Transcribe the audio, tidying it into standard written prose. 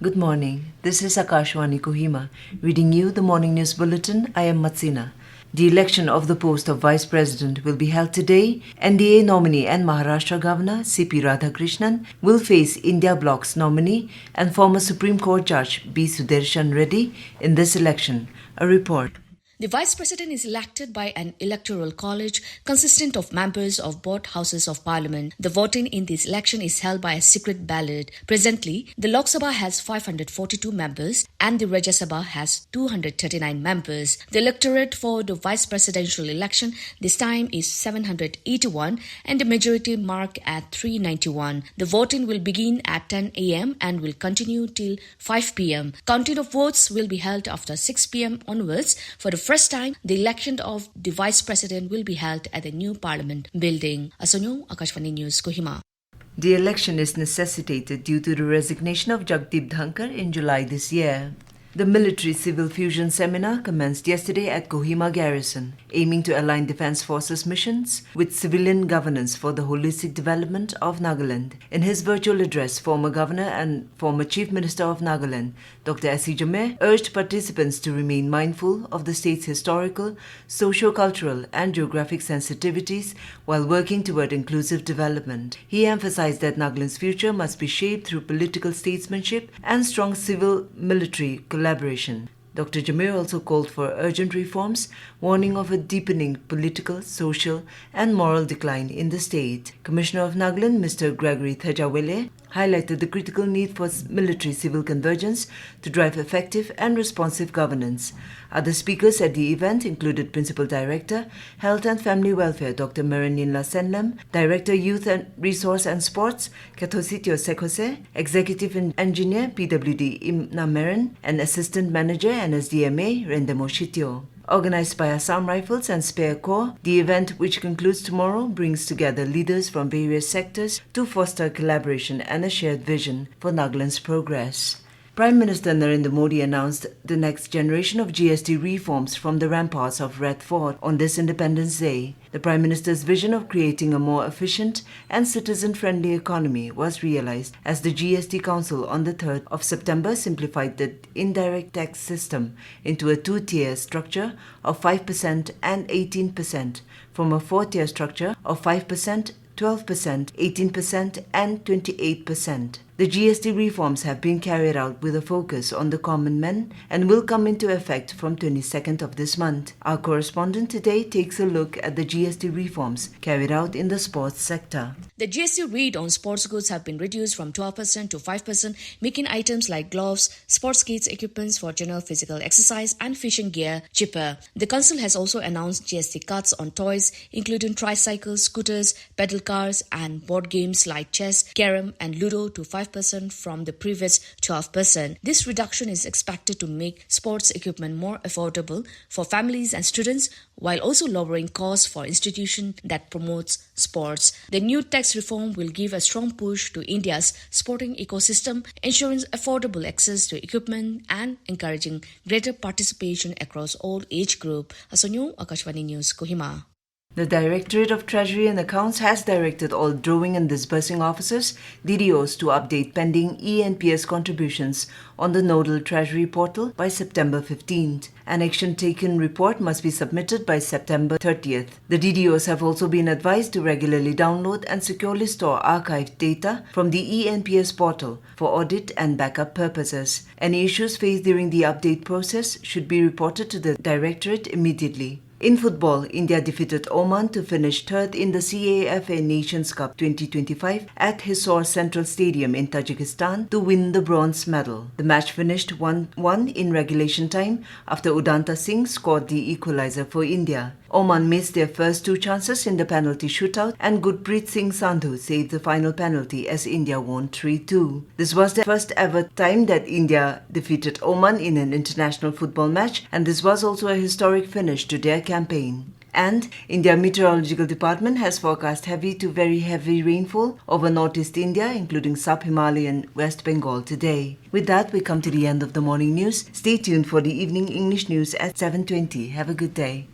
Good morning. This is Akashvani Kohima, reading you the morning news bulletin. I am Matsina. The election of the post of Vice President will be held today. NDA nominee and Maharashtra Governor C.P. Radhakrishnan will face India Bloc's nominee and former Supreme Court Judge B. Sudarshan Reddy in this election. A report. The Vice President is elected by an electoral college consisting of members of both houses of parliament. The voting in this election is held by a secret ballot. Presently, the Lok Sabha has 542 members and the Rajya Sabha has 239 members. The electorate for the vice presidential election this time is 781 and the majority mark at 391. The voting will begin at 10 a.m. and will continue till 5 p.m. Counting of votes will be held after 6 p.m. onwards. For the first time, the election of the Vice President will be held at the new Parliament building. Asonyo, Akashvani News, Kohima. The election is necessitated due to the resignation of Jagdeep Dhankar in July this year. The military-civil fusion seminar commenced yesterday at Kohima Garrison, aiming to align Defence Forces missions with civilian governance for the holistic development of Nagaland. In his virtual address, former Governor and former Chief Minister of Nagaland, Dr. S.C. Jammeh, urged participants to remain mindful of the state's historical, socio-cultural and geographic sensitivities while working toward inclusive development. He emphasized that Nagaland's future must be shaped through political statesmanship and strong civil-military collaboration. Dr. Jammeh also called for urgent reforms, warning of a deepening political, social and moral decline in the state. Commissioner of Nagaland, Mr. Gregory Thajawele, highlighted the critical need for military-civil convergence to drive effective and responsive governance. Other speakers at the event included Principal Director, Health and Family Welfare, Dr. Maranila Senlam, Director, Youth and Resource and Sports, Kathositio Sekose, Executive Engineer, PWD Imna Meron, and Assistant Manager, NSDMA, Rendemo Shitio. Organized by Assam Rifles and Spare Corps, the event, which concludes tomorrow, brings together leaders from various sectors to foster collaboration and a shared vision for Nagaland's progress. Prime Minister Narendra Modi announced the next generation of GST reforms from the ramparts of Red Fort on this Independence Day. The Prime Minister's vision of creating a more efficient and citizen-friendly economy was realized as the GST Council on the 3rd of September simplified the indirect tax system into a two-tier structure of 5% and 18% from a four-tier structure of 5%, 12%, 18% and 28%. The GST reforms have been carried out with a focus on the common man and will come into effect from 22nd of this month. Our correspondent today takes a look at the GST reforms carried out in the sports sector. The GST rate on sports goods have been reduced from 12% to 5%, making items like gloves, sports kits, equipments for general physical exercise and fishing gear cheaper. The council has also announced GST cuts on toys, including tricycles, scooters, pedal cars and board games like chess, carom and ludo to 5% from the previous 12%. This reduction is expected to make sports equipment more affordable for families and students while also lowering costs for institutions that promotes sports. The new tax reform will give a strong push to India's sporting ecosystem, ensuring affordable access to equipment and encouraging greater participation across all age groups. Asonyo, Akashvani News, Kohima. The Directorate of Treasury and Accounts has directed all drawing and disbursing officers, DDOs, to update pending ENPS contributions on the Nodal Treasury portal by September 15th. An action-taken report must be submitted by September 30th. The DDOs have also been advised to regularly download and securely store archived data from the ENPS portal for audit and backup purposes. Any issues faced during the update process should be reported to the Directorate immediately. In football, India defeated Oman to finish third in the CAFA Nations Cup 2025 at Hisor Central Stadium in Tajikistan to win the bronze medal. The match finished 1-1 in regulation time after Udanta Singh scored the equalizer for India. Oman missed their first two chances in the penalty shootout and Gurpreet Singh Sandhu saved the final penalty as India won 3-2. This was the first ever time that India defeated Oman in an international football match, and this was also a historic finish to their campaign. And India Meteorological Department has forecast heavy to very heavy rainfall over Northeast India, including Sub-Himalayan West Bengal today. With that, we come to the end of the morning news. Stay tuned for the evening English news at 7:20. Have a good day.